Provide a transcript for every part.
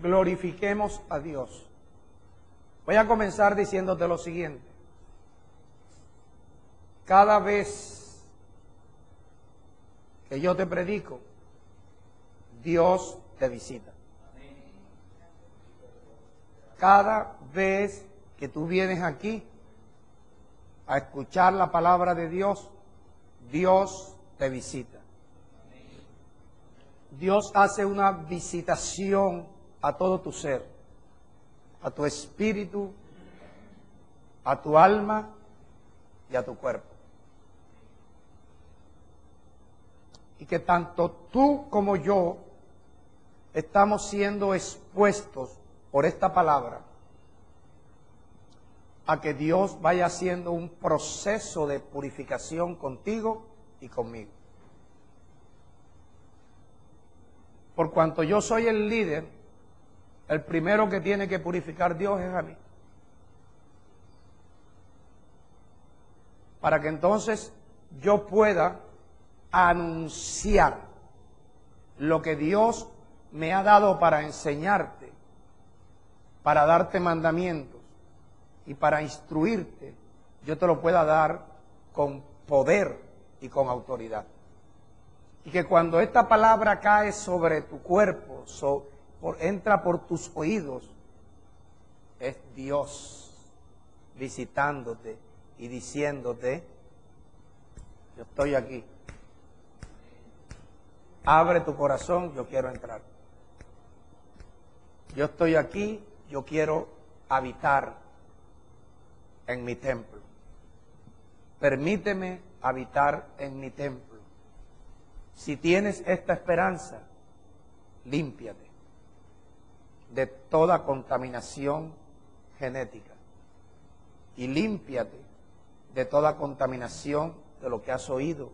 glorifiquemos a Dios. Voy a comenzar diciéndote lo siguiente. Cada vez que yo te predico, Dios te visita. Cada vez que tú vienes aquí a escuchar la palabra de Dios, Dios te visita. Dios hace una visitación a todo tu ser, a tu espíritu, a tu alma y a tu cuerpo. Y que tanto tú como yo estamos siendo expuestos por esta palabra a que Dios vaya haciendo un proceso de purificación contigo y conmigo. Por cuanto yo soy el líder, el primero que tiene que purificar Dios es a mí. Para que entonces yo pueda anunciar lo que Dios me ha dado para enseñarte, para darte mandamientos y para instruirte, yo te lo pueda dar con poder y con autoridad. Y que cuando esta palabra cae sobre tu cuerpo, entra por tus oídos, es Dios visitándote y diciéndote: yo estoy aquí. Abre tu corazón, yo quiero entrar. Yo estoy aquí, yo quiero habitar en mi templo. Permíteme habitar en mi templo. Si tienes esta esperanza, límpiate de toda contaminación genética y límpiate de toda contaminación de lo que has oído,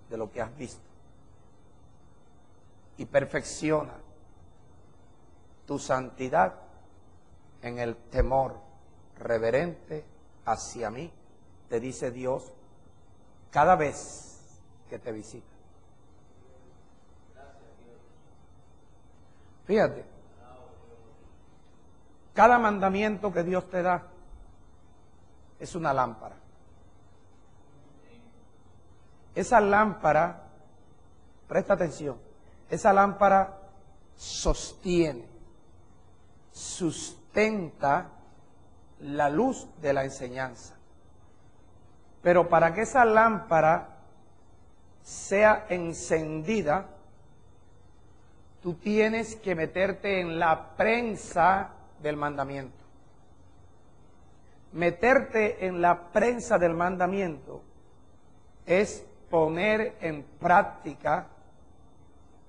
de lo que has visto, y perfecciona tu santidad en el temor reverente hacia mí, te dice Dios cada vez que te visita. Fíjate, cada mandamiento que Dios te da es una lámpara. Esa lámpara, presta atención, esa lámpara sostiene, sustenta la luz de la enseñanza. Pero para que esa lámpara sea encendida, tú tienes que meterte en la prensa del mandamiento. Meterte en la prensa del mandamiento es poner en práctica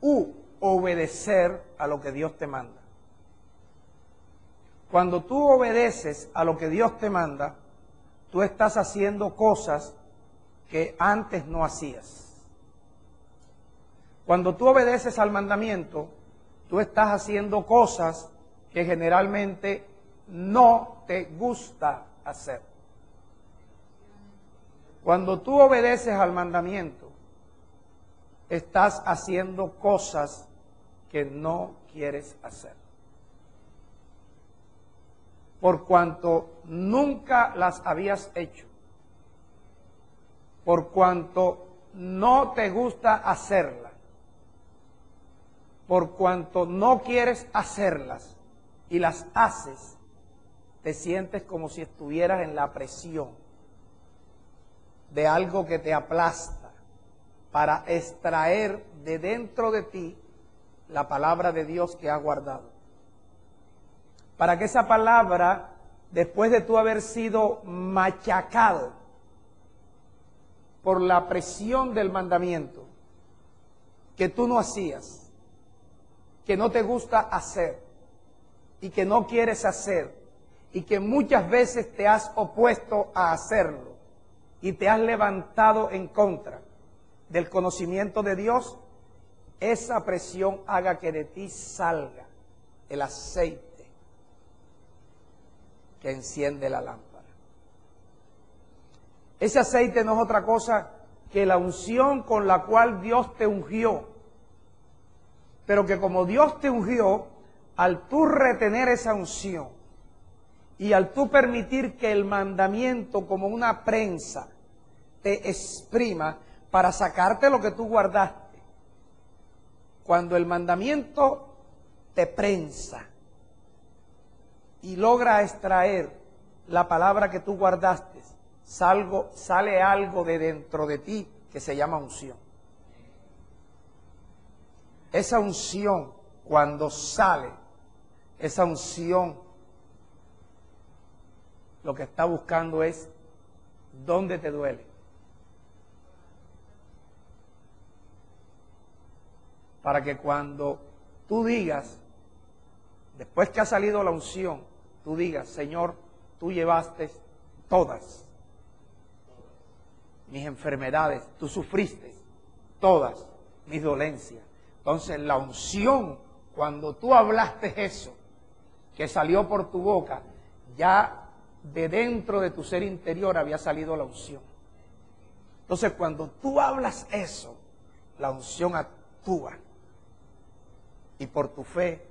u obedecer a lo que Dios te manda. Cuando tú obedeces a lo que Dios te manda, tú estás haciendo cosas que antes no hacías. Cuando tú obedeces al mandamiento, tú estás haciendo cosas que generalmente no te gusta hacer. Cuando tú obedeces al mandamiento, estás haciendo cosas que no quieres hacer. Por cuanto nunca las habías hecho, por cuanto no te gusta hacerlas, por cuanto no quieres hacerlas y las haces, te sientes como si estuvieras en la presión de algo que te aplasta para extraer de dentro de ti la palabra de Dios que has guardado. Para que esa palabra, después de tú haber sido machacado por la presión del mandamiento, que tú no hacías, que no te gusta hacer y que no quieres hacer y que muchas veces te has opuesto a hacerlo y te has levantado en contra del conocimiento de Dios, esa presión haga que de ti salga el aceite que enciende la lámpara. Ese aceite no es otra cosa que la unción con la cual Dios te ungió, pero que como Dios te ungió, al tú retener esa unción y al tú permitir que el mandamiento como una prensa te exprima para sacarte lo que tú guardaste, cuando el mandamiento te prensa y logra extraer la palabra que tú guardaste, sale algo de dentro de ti que se llama unción. Esa unción, cuando sale, esa unción lo que está buscando es dónde te duele. Para que cuando tú digas, después que ha salido la unción, tú digas, Señor, tú llevaste todas mis enfermedades, tú sufriste todas mis dolencias. Entonces la unción, cuando tú hablaste eso, que salió por tu boca, ya de dentro de tu ser interior había salido la unción. Entonces cuando tú hablas eso, la unción actúa y por tu fe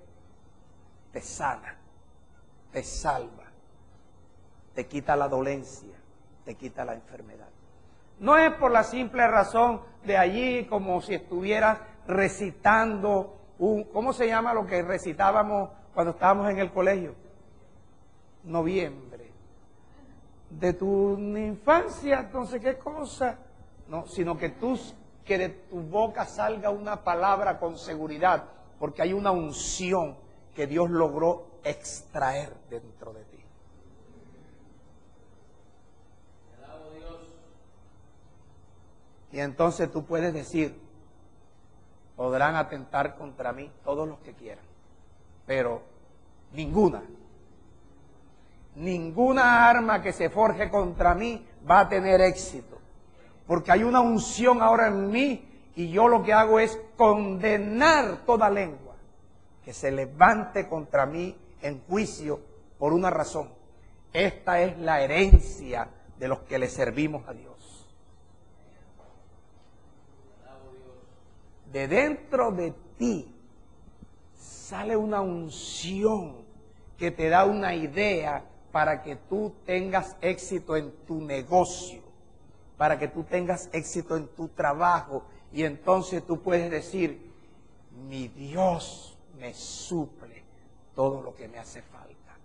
te sana, te salva, te quita la dolencia, te quita la enfermedad. No es por la simple razón de allí como si estuvieras recitando ¿cómo se llama lo que recitábamos cuando estábamos en el colegio? Noviembre. De tu infancia, entonces, ¿qué cosa? No, sino que de tu boca salga una palabra con seguridad, porque hay una unción que Dios logró extraer dentro de ti. Y entonces tú puedes decir, podrán atentar contra mí todos los que quieran, pero ninguna arma que se forje contra mí va a tener éxito, porque hay una unción ahora en mí y yo lo que hago es condenar toda lengua que se levante contra mí en juicio por una razón. Esta es la herencia de los que le servimos a Dios. De dentro de ti sale una unción que te da una idea para que tú tengas éxito en tu negocio, para que tú tengas éxito en tu trabajo, y entonces tú puedes decir, mi Dios me suple todo lo que me hace falta.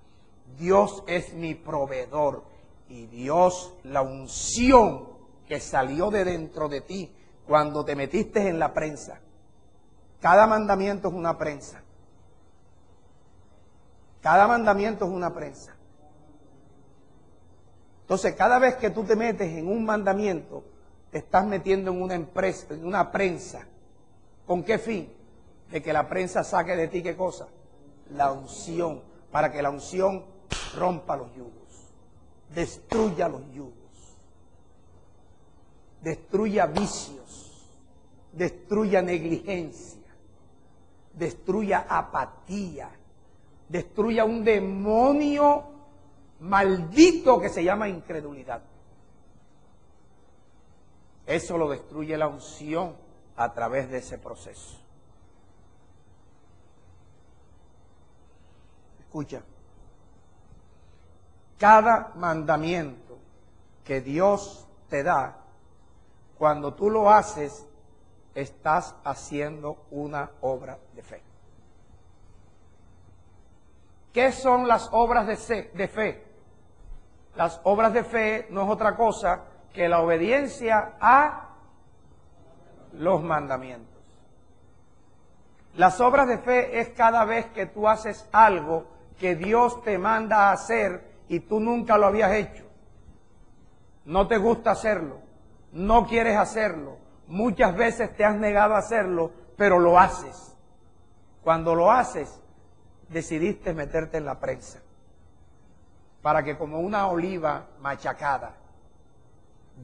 Dios es mi proveedor, y Dios, la unción que salió de dentro de ti cuando te metiste en la prensa. Cada mandamiento es una prensa. Cada mandamiento es una prensa. Entonces, cada vez que tú te metes en un mandamiento, te estás metiendo en una empresa, en una prensa. ¿Con qué fin? De que la prensa saque de ti, ¿qué cosa? La unción. Para que la unción rompa los yugos, destruya los yugos, destruya vicios, destruya negligencia, destruya apatía, destruya un demonio maldito que se llama incredulidad. Eso lo destruye la unción a través de ese proceso. Escucha, cada mandamiento que Dios te da, cuando tú lo haces, estás haciendo una obra de fe. ¿Qué son las obras de fe? Las obras de fe no es otra cosa que la obediencia a los mandamientos. Las obras de fe es cada vez que tú haces algo que Dios te manda a hacer y tú nunca lo habías hecho. No te gusta hacerlo, no quieres hacerlo, muchas veces te has negado a hacerlo, pero lo haces. Cuando lo haces, decidiste meterte en la prensa, para que como una oliva machacada,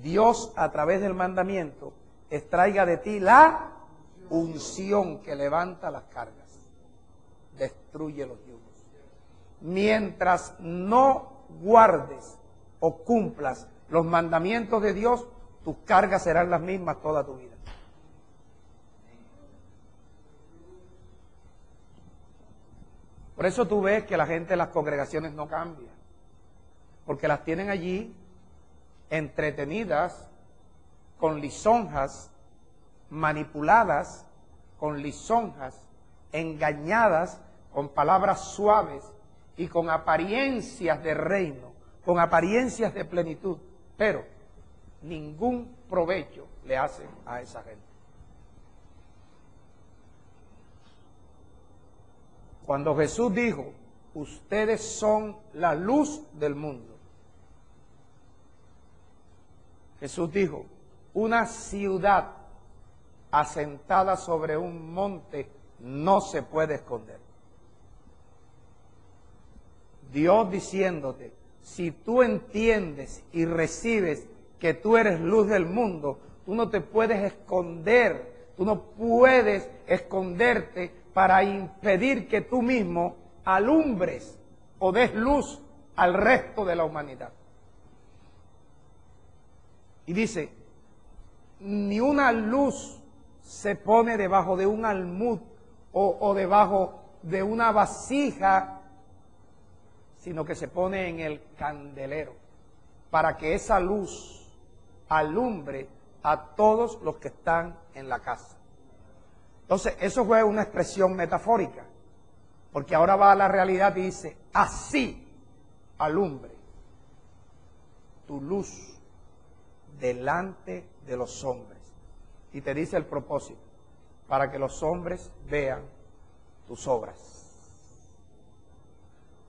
Dios a través del mandamiento extraiga de ti la unción que levanta las cargas, destruye los yugos. Mientras no guardes o cumplas los mandamientos de Dios, tus cargas serán las mismas toda tu vida. Por eso tú ves que la gente de las congregaciones no cambia, porque las tienen allí entretenidas con lisonjas, manipuladas con lisonjas, engañadas con palabras suaves y con apariencias de reino, con apariencias de plenitud, pero ningún provecho le hacen a esa gente. Cuando Jesús dijo, ustedes son la luz del mundo, Jesús dijo, una ciudad asentada sobre un monte no se puede esconder. Dios diciéndote, si tú entiendes y recibes que tú eres luz del mundo, tú no te puedes esconder, tú no puedes esconderte para impedir que tú mismo alumbres o des luz al resto de la humanidad. Y dice, ni una luz se pone debajo de un almud o debajo de una vasija, sino que se pone en el candelero, para que esa luz alumbre a todos los que están en la casa. Entonces, eso fue una expresión metafórica, porque ahora va a la realidad y dice, así alumbre tu luz delante de los hombres. Y te dice el propósito, para que los hombres vean tus obras.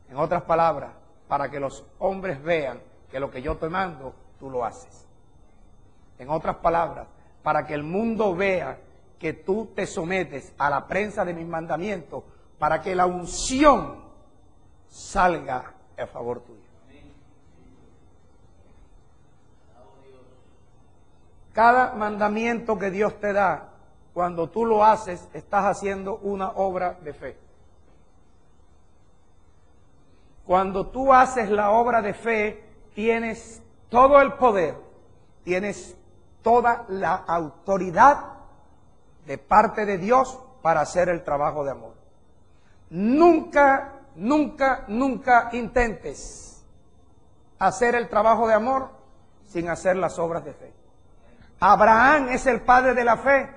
En otras palabras, para que los hombres vean que lo que yo te mando, tú lo haces. En otras palabras, para que el mundo vea que tú te sometes a la prensa de mis mandamientos, para que la unción salga a favor tuyo. Cada mandamiento que Dios te da, cuando tú lo haces, estás haciendo una obra de fe. Cuando tú haces la obra de fe, tienes todo el poder, tienes toda la autoridad de parte de Dios para hacer el trabajo de amor. Nunca, nunca, nunca intentes hacer el trabajo de amor sin hacer las obras de fe. Abraham es el padre de la fe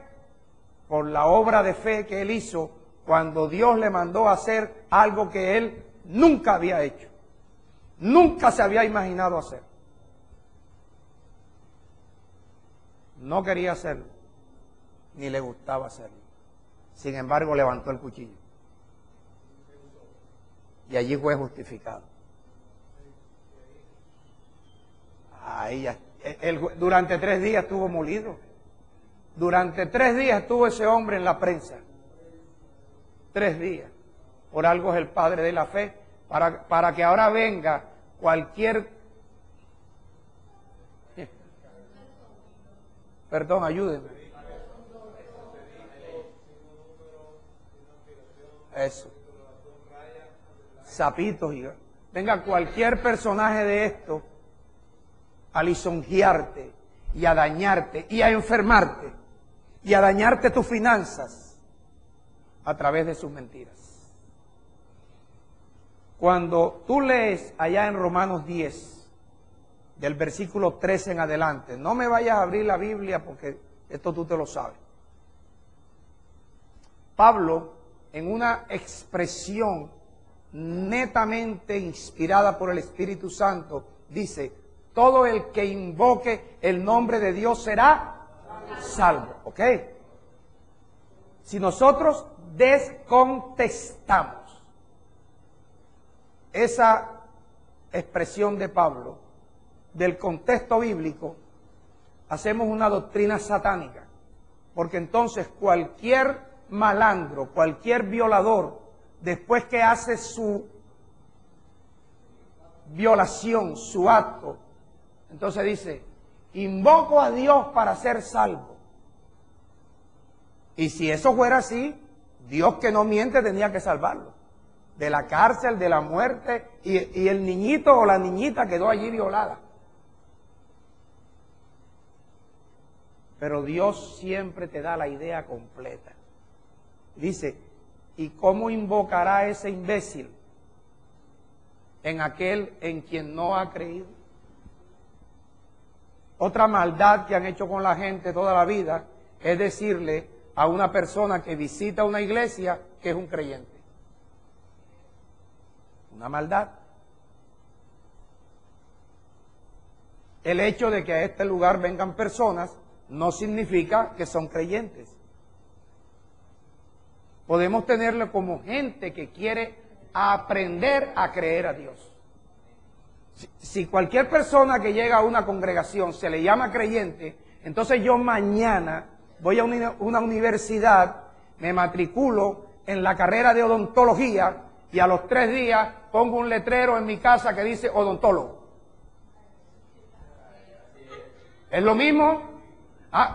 por la obra de fe que él hizo cuando Dios le mandó a hacer algo que él nunca había hecho, nunca se había imaginado hacer. No quería hacerlo, ni le gustaba hacerlo. Sin embargo, levantó el cuchillo. Y allí fue justificado. Ahí ya. Durante 3 días estuvo molido. Durante 3 días estuvo ese hombre en la prensa. 3 días. Por algo es el padre de la fe. Para que ahora venga cualquier... Perdón, ayúdenme. Eso. Sapitos. Venga cualquier personaje de esto a lisonjearte y a dañarte y a enfermarte y a dañarte tus finanzas a través de sus mentiras. Cuando tú lees allá en Romanos 10, del versículo 13 en adelante, no me vayas a abrir la Biblia porque esto tú te lo sabes. Pablo, en una expresión netamente inspirada por el Espíritu Santo, dice, todo el que invoque el nombre de Dios será salvo. ¿Ok? Si nosotros descontestamos esa expresión de Pablo del contexto bíblico, hacemos una doctrina satánica. Porque entonces cualquier malandro, cualquier violador, después que hace su violación, su acto, entonces dice, invoco a Dios para ser salvo. Y si eso fuera así, Dios que no miente tenía que salvarlo. De la cárcel, de la muerte, y el niñito o la niñita quedó allí violada. Pero Dios siempre te da la idea completa. Dice, ¿Y cómo invocará ese imbécil en aquel en quien no ha creído? Otra maldad que han hecho con la gente toda la vida es decirle a una persona que visita una iglesia que es un creyente. Una maldad. El hecho de que a este lugar vengan personas no significa que son creyentes. Podemos tenerlo como gente que quiere aprender a creer a Dios. Si cualquier persona que llega a una congregación se le llama creyente, entonces yo mañana voy a una universidad, me matriculo en la carrera de odontología y a los 3 días pongo un letrero en mi casa que dice odontólogo. ¿Es lo mismo?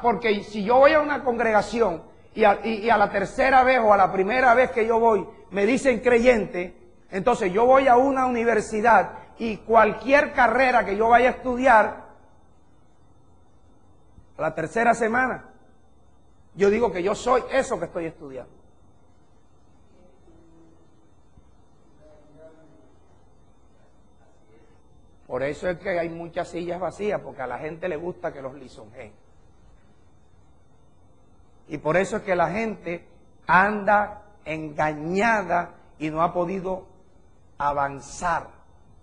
Porque si yo voy a una congregación y a la tercera vez o a la primera vez que yo voy me dicen creyente, entonces yo voy a una universidad y cualquier carrera que yo vaya a estudiar, a la tercera semana, yo digo que yo soy eso que estoy estudiando. Por eso es que hay muchas sillas vacías, porque a la gente le gusta que los lisonjeen. Y por eso es que la gente anda engañada y no ha podido avanzar,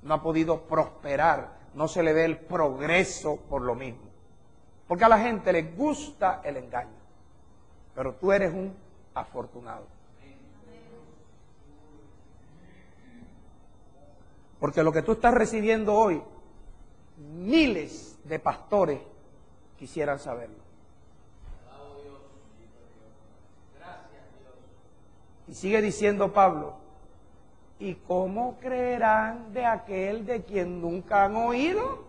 no ha podido prosperar, no se le ve el progreso por lo mismo. Porque a la gente le gusta el engaño, pero tú eres un afortunado. Porque lo que tú estás recibiendo hoy, miles de pastores quisieran saberlo. Y sigue diciendo Pablo, ¿y cómo creerán de aquel de quien nunca han oído?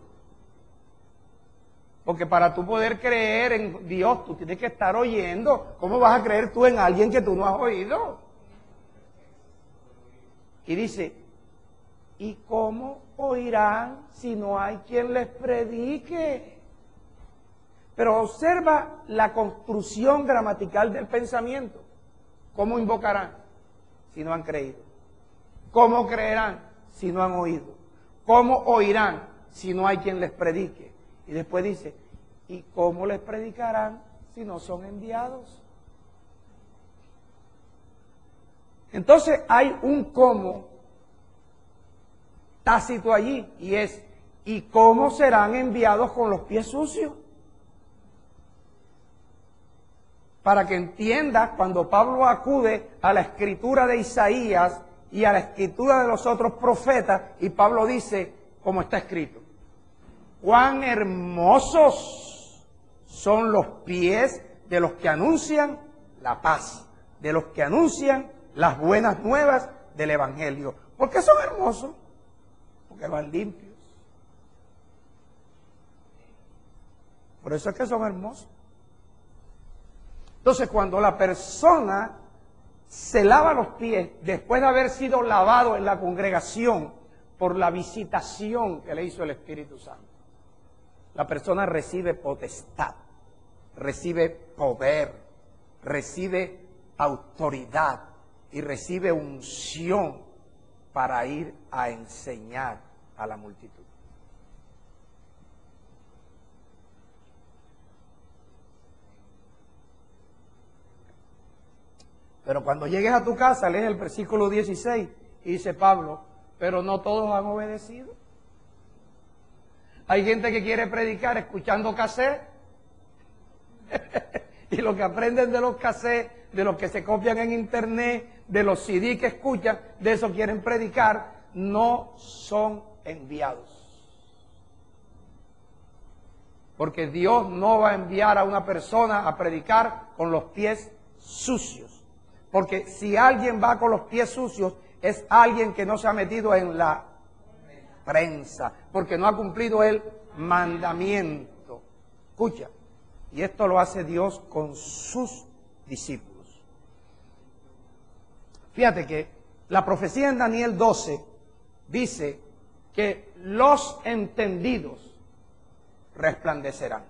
Porque para tú poder creer en Dios, tú tienes que estar oyendo. ¿Cómo vas a creer tú en alguien que tú no has oído? Y dice, ¿y cómo oirán si no hay quien les predique? Pero observa la construcción gramatical del pensamiento. ¿Cómo invocarán si no han creído? ¿Cómo creerán si no han oído? ¿Cómo oirán si no hay quien les predique? Y después dice, ¿y cómo les predicarán si no son enviados? Entonces hay un cómo tácito allí, y es, ¿y cómo serán enviados con los pies sucios? Para que entiendas, cuando Pablo acude a la escritura de Isaías y a la escritura de los otros profetas, y Pablo dice, como está escrito, cuán hermosos son los pies de los que anuncian la paz, de los que anuncian las buenas nuevas del Evangelio. ¿Por qué son hermosos? Porque van limpios. Por eso es que son hermosos. Entonces, cuando la persona se lava los pies después de haber sido lavado en la congregación por la visitación que le hizo el Espíritu Santo, la persona recibe potestad, recibe poder, recibe autoridad y recibe unción para ir a enseñar a la multitud. Pero cuando llegues a tu casa, lees el versículo 16 y dice Pablo, pero no todos han obedecido. Hay gente que quiere predicar escuchando cassette y lo que aprenden de los cassettes, de los que se copian en internet, de los CD que escuchan, de eso quieren predicar, no son enviados. Porque Dios no va a enviar a una persona a predicar con los pies sucios. Porque si alguien va con los pies sucios, es alguien que no se ha metido en la prensa, porque no ha cumplido el mandamiento. Escucha, y esto lo hace Dios con sus discípulos. Fíjate que la profecía en Daniel 12 dice que los entendidos resplandecerán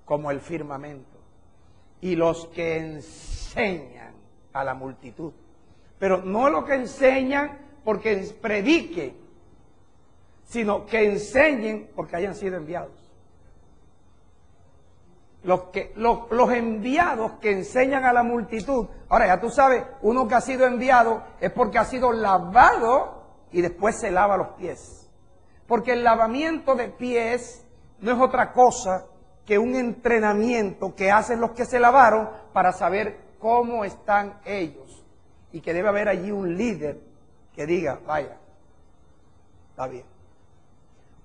como el firmamento. y los que enseñan a la multitud. Pero no lo que enseñan porque prediquen, sino que enseñen porque hayan sido enviados. Los enviados que enseñan a la multitud. Ahora ya tú sabes, uno que ha sido enviado es porque ha sido lavado y después se lava los pies. Porque el lavamiento de pies no es otra cosa que un entrenamiento que hacen los que se lavaron para saber cómo están ellos. Y que debe haber allí un líder que diga, vaya, está bien.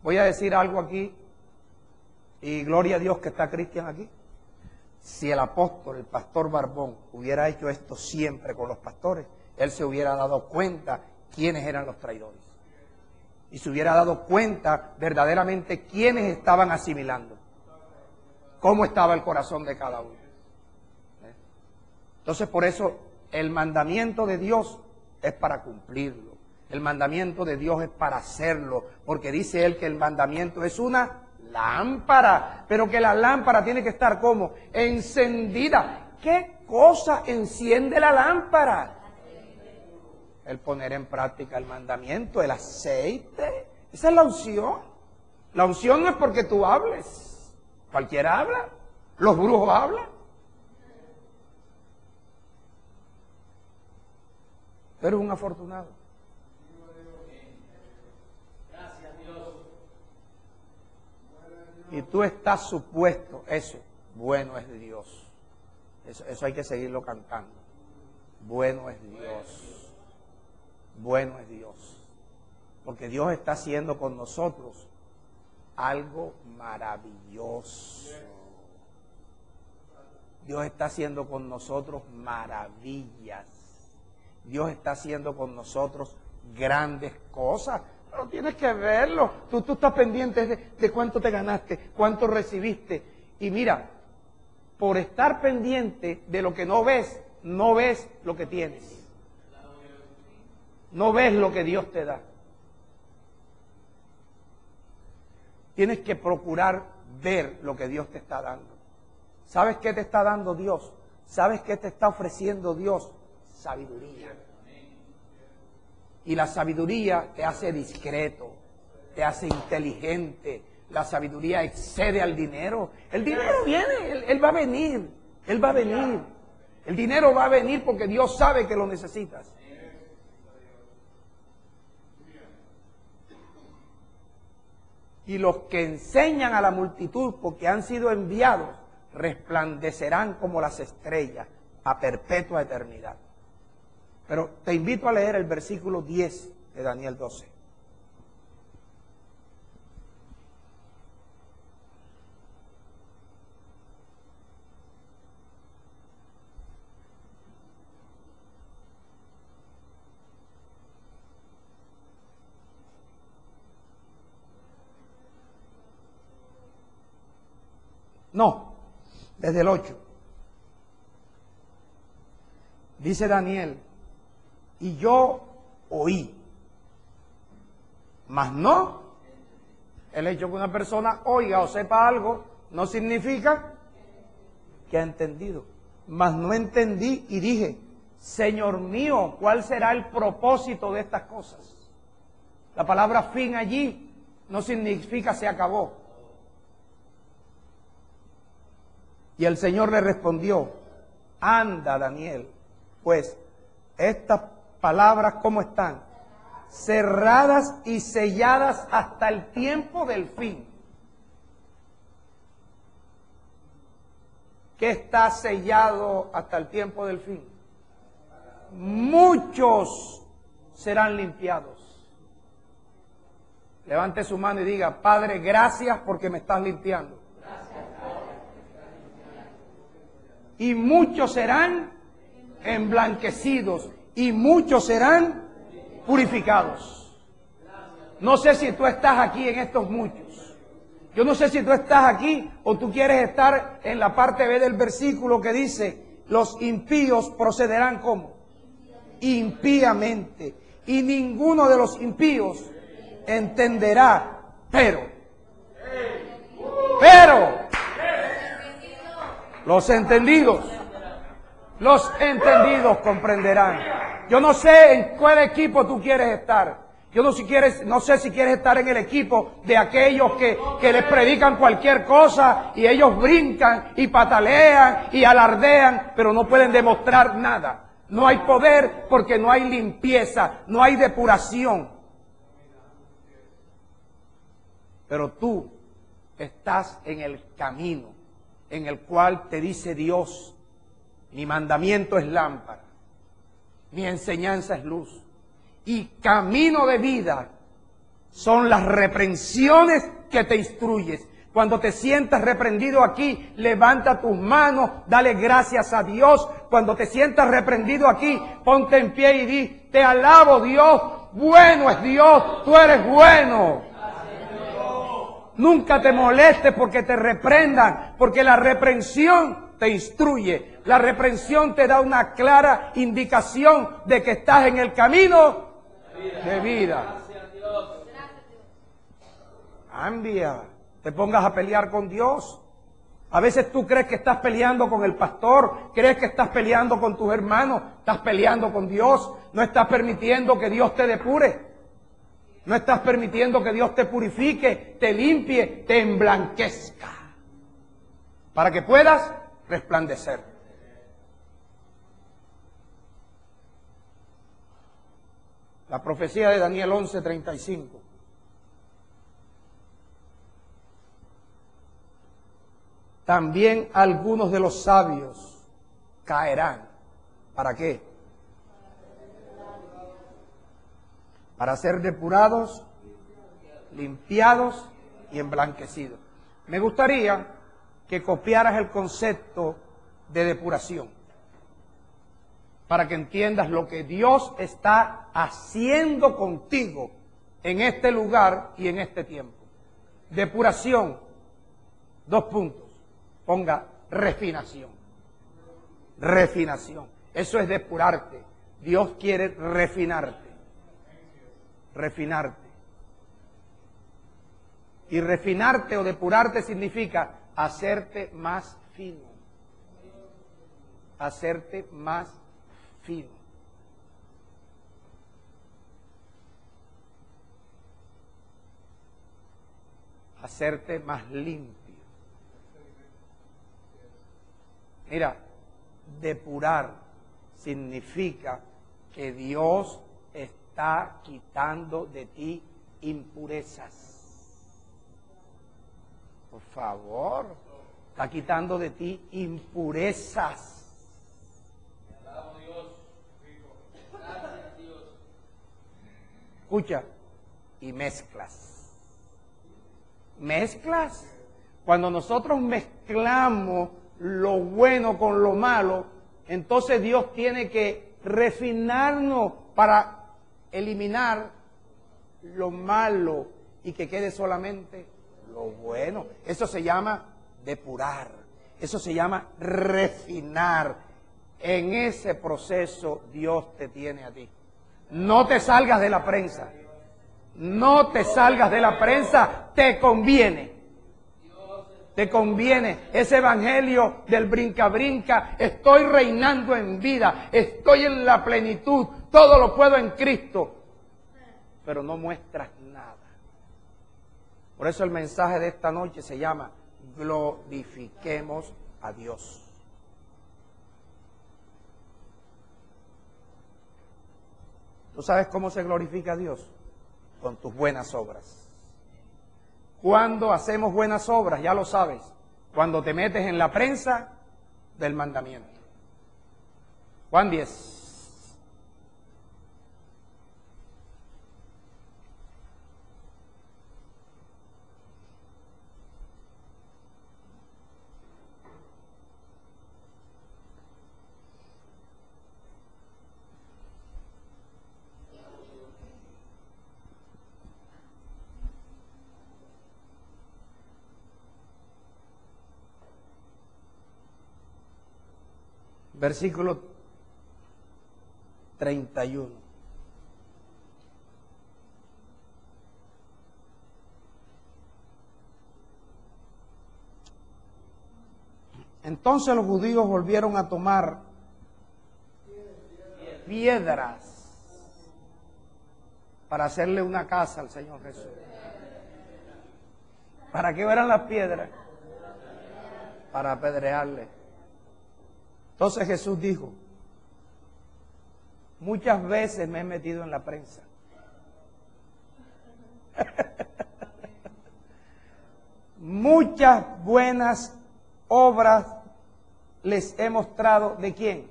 Voy a decir algo aquí. Y gloria a Dios que está Cristian aquí. Si el apóstol, el pastor Barbón, hubiera hecho esto siempre con los pastores, él se hubiera dado cuenta quiénes eran los traidores. Y se hubiera dado cuenta verdaderamente quiénes estaban asimilando. Cómo estaba el corazón de cada uno. Entonces por eso el mandamiento de Dios es para cumplirlo. El mandamiento de Dios es para hacerlo. Porque dice él que el mandamiento es una lámpara, pero que la lámpara tiene que estar como encendida. ¿Qué cosa enciende la lámpara? El poner en práctica el mandamiento, el aceite. Esa es la unción. La unción no es porque tú hables. Cualquiera habla. Los brujos hablan. Tú eres un afortunado. Y tú estás supuesto, eso, bueno es Dios. Eso hay que seguirlo cantando. Bueno es Dios. Bueno es Dios. Porque Dios está haciendo con nosotros algo maravilloso. Dios está haciendo con nosotros maravillas. Dios está haciendo con nosotros grandes cosas. Pero tienes que verlo. Tú estás pendiente de cuánto te ganaste, cuánto recibiste. Y mira, por estar pendiente de lo que no ves lo que tienes. No ves lo que Dios te da. Tienes que procurar ver lo que Dios te está dando. ¿Sabes qué te está dando Dios? ¿Sabes qué te está ofreciendo Dios? Sabiduría. Y la sabiduría te hace discreto, te hace inteligente. La sabiduría excede al dinero. El dinero viene, él va a venir, él va a venir. El dinero va a venir porque Dios sabe que lo necesitas. Y los que enseñan a la multitud porque han sido enviados, resplandecerán como las estrellas a perpetua eternidad. Pero te invito a leer el versículo 10 de Daniel 12. No, desde el 8. Dice Daniel, y yo oí, mas no. El hecho que una persona oiga o sepa algo no significa que ha entendido. Mas no entendí y dije, Señor mío, ¿cuál será el propósito de estas cosas? La palabra fin allí no significa se acabó. Y el Señor le respondió, anda Daniel, pues estas palabras, ¿cómo están? Cerradas y selladas hasta el tiempo del fin. ¿Qué está sellado hasta el tiempo del fin? Muchos serán limpiados. Levante su mano y diga, Padre, gracias porque me estás limpiando. Y muchos serán emblanquecidos. Y muchos serán purificados. No sé si tú estás aquí en estos muchos. Yo no sé si tú estás aquí o tú quieres estar en la parte B del versículo que dice, los impíos procederán ¿cómo? Impíamente. Y ninguno de los impíos entenderá, pero, Los entendidos comprenderán. Yo no sé en cuál equipo tú quieres estar. Yo no sé si quieres estar en el equipo de aquellos que les predican cualquier cosa y ellos brincan y patalean y alardean, pero no pueden demostrar nada. No hay poder porque no hay limpieza, no hay depuración. Pero tú estás en el camino en el cual te dice Dios: mi mandamiento es lámpara, mi enseñanza es luz, y camino de vida son las reprensiones que te instruyes. Cuando te sientas reprendido aquí, levanta tus manos, dale gracias a Dios. Cuando te sientas reprendido aquí, ponte en pie y di: te alabo, Dios, bueno es Dios, tú eres bueno. Nunca te molestes porque te reprendan, porque la reprensión te instruye. La reprensión te da una clara indicación de que estás en el camino de vida. Cambia, te pongas a pelear con Dios. A veces tú crees que estás peleando con el pastor, crees que estás peleando con tus hermanos, estás peleando con Dios. No estás permitiendo que Dios te depure. No estás permitiendo que Dios te purifique, te limpie, te emblanquezca, para que puedas resplandecer. La profecía de Daniel 11:35. También algunos de los sabios caerán. ¿Para qué? Para ser depurados, limpiados y emblanquecidos. Me gustaría que copiaras el concepto de depuración, para que entiendas lo que Dios está haciendo contigo en este lugar y en este tiempo. Depuración, 2 puntos. Ponga refinación. Refinación. Eso es depurarte. Dios quiere refinarte. Refinarte. Y refinarte o depurarte significa hacerte más fino. Hacerte más fino. Hacerte más limpio. Mira, depurar significa que Dios está quitando de ti impurezas. Por favor, está quitando de ti impurezas. Escucha, y mezclas. Mezclas. Cuando nosotros mezclamos lo bueno con lo malo, entonces Dios tiene que refinarnos para eliminar lo malo y que quede solamente lo bueno. Eso se llama depurar, eso se llama refinar. En ese proceso Dios te tiene a ti. No te salgas de la prensa, no te salgas de la prensa, te conviene. Te conviene ese evangelio del brinca-brinca. Estoy reinando en vida, estoy en la plenitud, todo lo puedo en Cristo, pero no muestras nada. Por eso el mensaje de esta noche se llama: glorifiquemos a Dios. ¿Tú sabes cómo se glorifica a Dios? Con tus buenas obras. Cuando hacemos buenas obras, ya lo sabes, cuando te metes en la prensa del mandamiento. Juan 10. Versículo 31. Entonces los judíos volvieron a tomar piedras para hacerle una casa al Señor Jesús. ¿Para qué eran las piedras? Para apedrearle. Entonces Jesús dijo: muchas veces me he metido en la prensa. Muchas buenas obras les he mostrado. ¿De quién?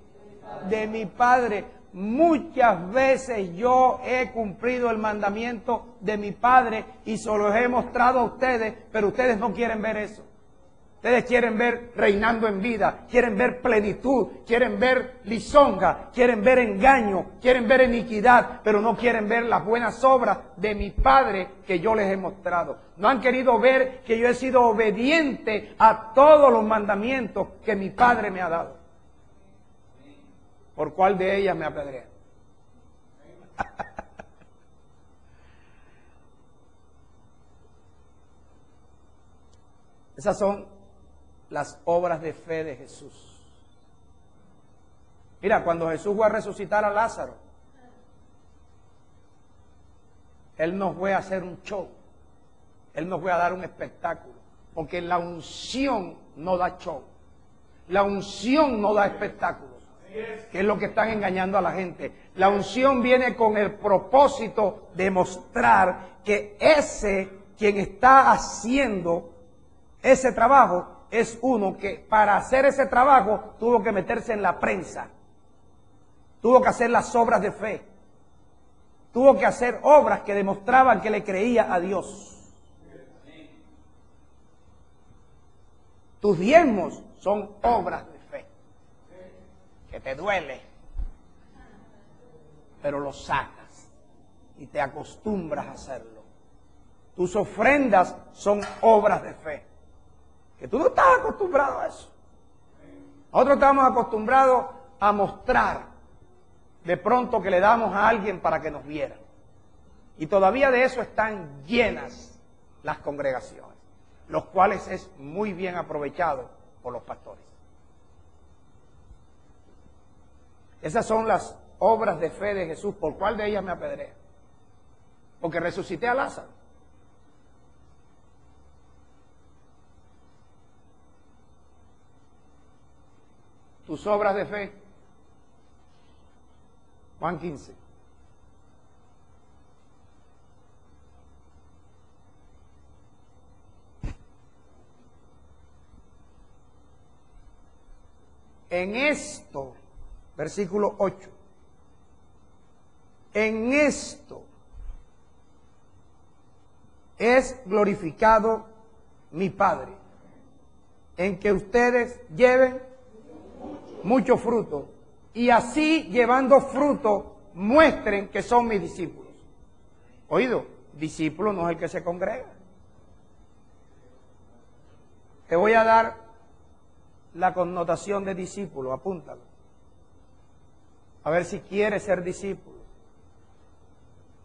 De mi Padre. Muchas veces yo he cumplido el mandamiento de mi Padre y se los he mostrado a ustedes, pero ustedes no quieren ver eso. Ustedes quieren ver reinando en vida, quieren ver plenitud, quieren ver lisonja, quieren ver engaño, quieren ver iniquidad, pero no quieren ver las buenas obras de mi Padre que yo les he mostrado. No han querido ver que yo he sido obediente a todos los mandamientos que mi Padre me ha dado. ¿Por cuál de ellas me apedrean? Esas son las obras de fe de Jesús. Mira, cuando Jesús fue a resucitar a Lázaro, Él no fue a hacer un show, Él no fue a dar un espectáculo, porque la unción no da show, la unción no da espectáculos, que es lo que están engañando a la gente. La unción viene con el propósito de mostrar que ese quien está haciendo ese trabajo es uno que para hacer ese trabajo tuvo que meterse en la prensa, tuvo que hacer las obras de fe, tuvo que hacer obras que demostraban que le creía a Dios. Tus diezmos son obras de fe, que te duele, pero lo sacas y te acostumbras a hacerlo. Tus ofrendas son obras de fe, que tú no estás acostumbrado a eso. Nosotros estamos acostumbrados a mostrar de pronto que le damos a alguien para que nos viera. Y todavía de eso están llenas las congregaciones, los cuales es muy bien aprovechado por los pastores. Esas son las obras de fe de Jesús. ¿Por cuál de ellas me apedrea? Porque resucité a Lázaro. Tus obras de fe. Juan 15. En esto, versículo 8, en esto es glorificado mi Padre, en que ustedes lleven mucho fruto, y así llevando fruto muestren que son mis discípulos. Oído, discípulo no es el que se congrega. Te voy a dar la connotación de discípulo, apúntalo. A ver si quieres ser discípulo.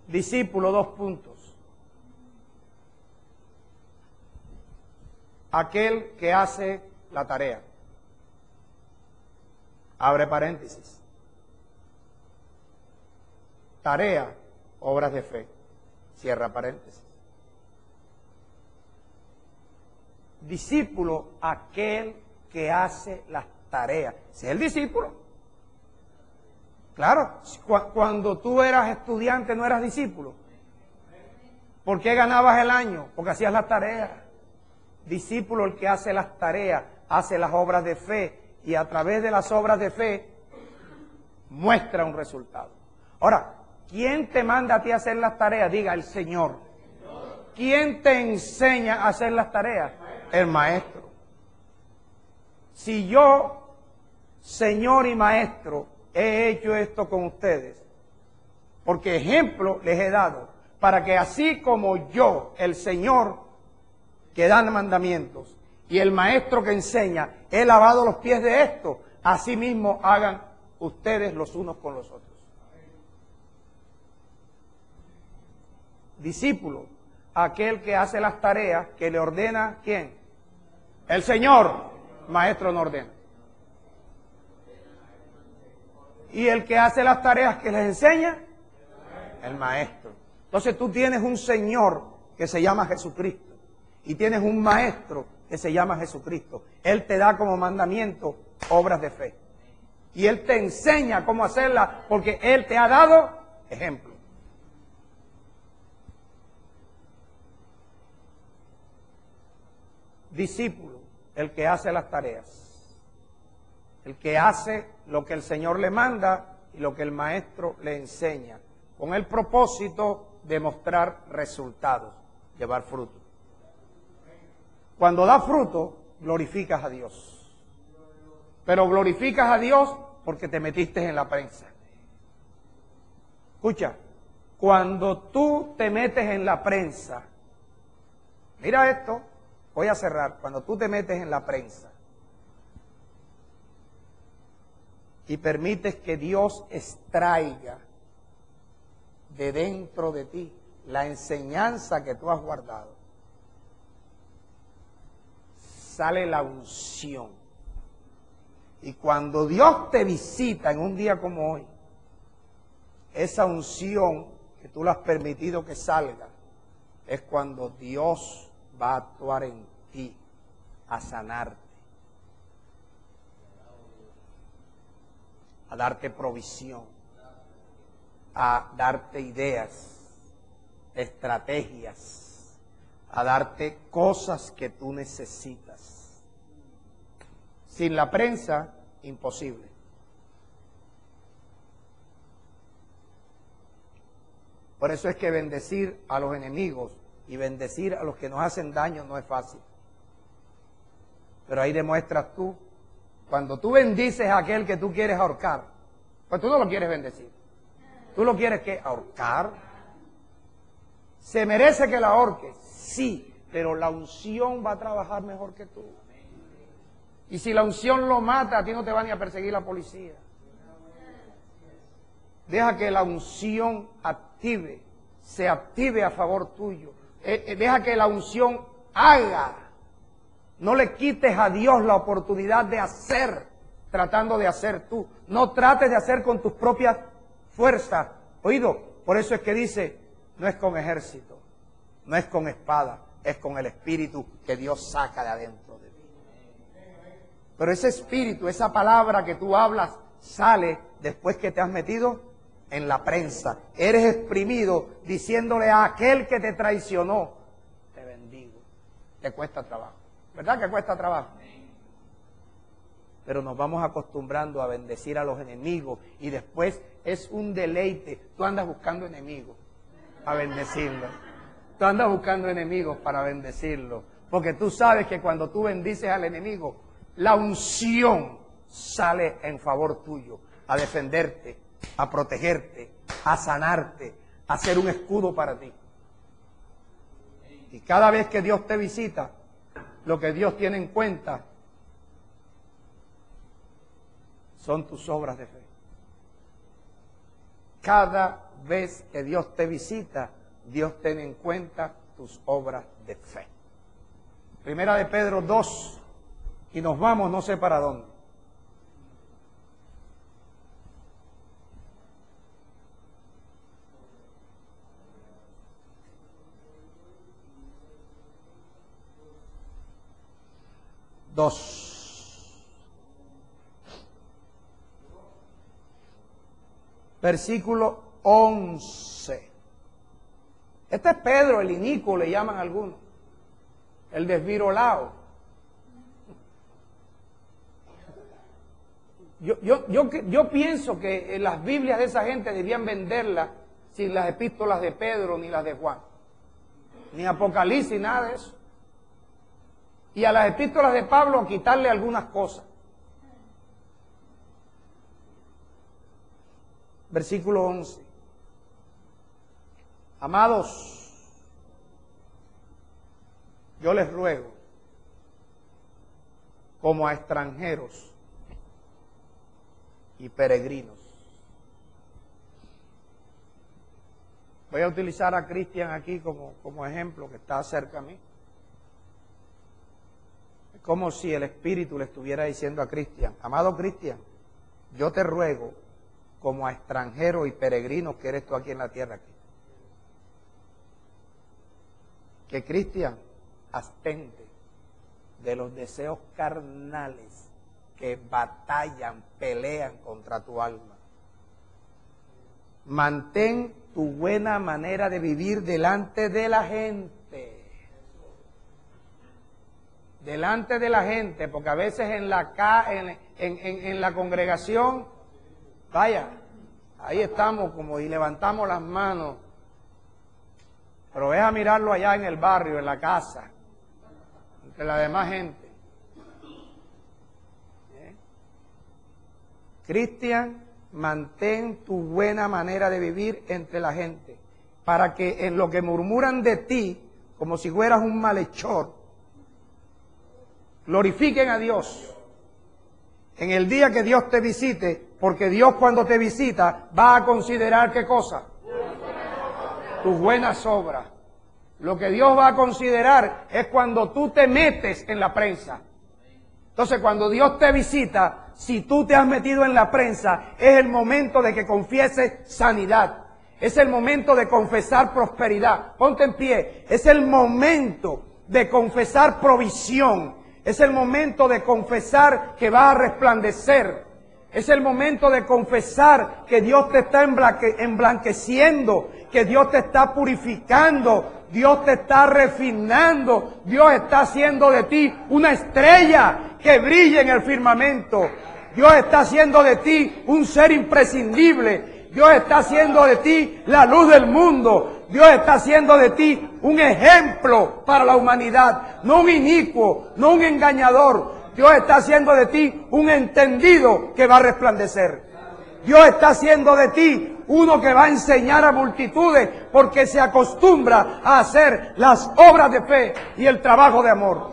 Discípulo, 2 puntos. Aquel que hace la tarea. Abre paréntesis. Tarea, obras de fe. Cierra paréntesis. Discípulo, aquel que hace las tareas. Si es el discípulo. Claro, cuando tú eras estudiante no eras discípulo. ¿Por qué ganabas el año? Porque hacías las tareas. Discípulo, el que hace las tareas, hace las obras de fe, y a través de las obras de fe muestra un resultado. Ahora, ¿quién te manda a ti a hacer las tareas? Diga, el Señor. ¿Quién te enseña a hacer las tareas? El Maestro. Si yo, Señor y Maestro, he hecho esto con ustedes, porque ejemplo les he dado, para que así como yo, el Señor, que da mandamientos, y el Maestro que enseña, he lavado los pies de esto, así mismo hagan ustedes los unos con los otros. Discípulo, aquel que hace las tareas que le ordena, ¿quién? El Señor. Maestro no ordena. Y el que hace las tareas que les enseña, el maestro. Entonces tú tienes un Señor que se llama Jesucristo y tienes un maestro que se llama Jesucristo. Él te da como mandamiento obras de fe. Y Él te enseña cómo hacerlas porque Él te ha dado ejemplo. Discípulo, el que hace las tareas, el que hace lo que el Señor le manda y lo que el maestro le enseña, con el propósito de mostrar resultados, llevar fruto. Cuando da fruto, glorificas a Dios. Pero glorificas a Dios porque te metiste en la prensa. Escucha, cuando tú te metes en la prensa, mira esto, voy a cerrar, cuando tú te metes en la prensa y permites que Dios extraiga de dentro de ti la enseñanza que tú has guardado, sale la unción. Y cuando Dios te visita en un día como hoy, esa unción que tú le has permitido que salga, es cuando Dios va a actuar en ti, a sanarte, a darte provisión, a darte ideas, estrategias, a darte cosas que tú necesitas. Sin la prensa, imposible. Por eso es que bendecir a los enemigos y bendecir a los que nos hacen daño no es fácil. Pero ahí demuestras tú, cuando tú bendices a aquel que tú quieres ahorcar, pues tú no lo quieres bendecir. ¿Tú lo quieres qué? ¿Ahorcar? ¿Se merece que la ahorques? Sí, pero la unción va a trabajar mejor que tú. Y si la unción lo mata, a ti no te va ni a perseguir la policía. Deja que la unción se active a favor tuyo. Deja que la unción haga. No le quites a Dios la oportunidad de hacer, tratando de hacer tú. No trates de hacer con tus propias fuerzas. Oído, por eso es que dice, no es con ejército, no es con espada, es con el espíritu que Dios saca de adentro de ti. Pero ese espíritu, esa palabra que tú hablas, sale después que te has metido en la prensa. Eres exprimido diciéndole a aquel que te traicionó, te bendigo. Te cuesta trabajo. ¿Verdad que cuesta trabajo? Pero nos vamos acostumbrando a bendecir a los enemigos y después es un deleite. Tú andas buscando enemigos para bendecirlos. Tú andas buscando enemigos para bendecirlos. Porque tú sabes que cuando tú bendices al enemigo, la unción sale en favor tuyo, a defenderte, a protegerte, a sanarte, a ser un escudo para ti. Y cada vez que Dios te visita, lo que Dios tiene en cuenta son tus obras de fe. Cada vez que Dios te visita, Dios tiene en cuenta tus obras de fe. Primera de Pedro 2, y nos vamos no sé para dónde. Versículo 11. Este es Pedro, el inicuo, le llaman algunos. El desvirolado. Yo pienso que las Biblias de esa gente debían venderlas sin las epístolas de Pedro ni las de Juan. Ni Apocalipsis, nada de eso. Y a las epístolas de Pablo quitarle algunas cosas. Versículo 11. Amados, yo les ruego, como a extranjeros y peregrinos. Voy a utilizar a Cristian aquí como ejemplo, que está cerca a mí. como si el Espíritu le estuviera diciendo a Cristian: amado Cristian, yo te ruego, como a extranjero y peregrino que eres tú aquí en la tierra, que Cristian abstente de los deseos carnales que batallan, pelean contra tu alma. Mantén tu buena manera de vivir delante de la gente. Delante de la gente, porque a veces en la congregación, vaya, ahí estamos como y levantamos las manos, pero ve a mirarlo allá en el barrio, en la casa, entre la demás gente. Cristian, mantén tu buena manera de vivir entre la gente, para que en lo que murmuran de ti, como si fueras un malhechor, glorifiquen a Dios en el día que Dios te visite, porque Dios cuando te visita va a considerar ¿qué cosa? Tus buenas obras. Lo que Dios va a considerar es cuando tú te metes en la prensa. Entonces, cuando Dios te visita, si tú te has metido en la prensa, es el momento de que confieses sanidad. Es el momento de confesar prosperidad. Ponte en pie. Es el momento de confesar provisión. Es el momento de confesar que vas a resplandecer. Es el momento de confesar que Dios te está emblanqueciendo, que Dios te está purificando, Dios te está refinando, Dios está haciendo de ti una estrella que brille en el firmamento. Dios está haciendo de ti un ser imprescindible. Dios está haciendo de ti la luz del mundo. Dios está haciendo de ti un ejemplo para la humanidad, no un inicuo, no un engañador. Dios está haciendo de ti un entendido que va a resplandecer. Dios está haciendo de ti uno que va a enseñar a multitudes porque se acostumbra a hacer las obras de fe y el trabajo de amor.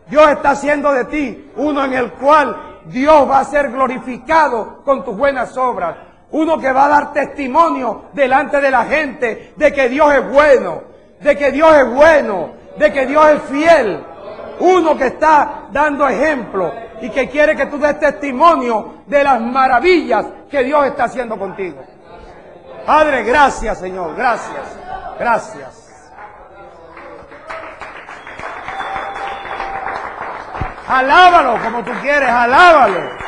Dios está haciendo de ti uno en el cual Dios va a ser glorificado con tus buenas obras. Uno que va a dar testimonio delante de la gente de que Dios es bueno, de que Dios es bueno, de que Dios es fiel. Uno que está dando ejemplo y que quiere que tú des testimonio de las maravillas que Dios está haciendo contigo. Padre, gracias, Señor, gracias, gracias. Alábalo como tú quieres, alábalo.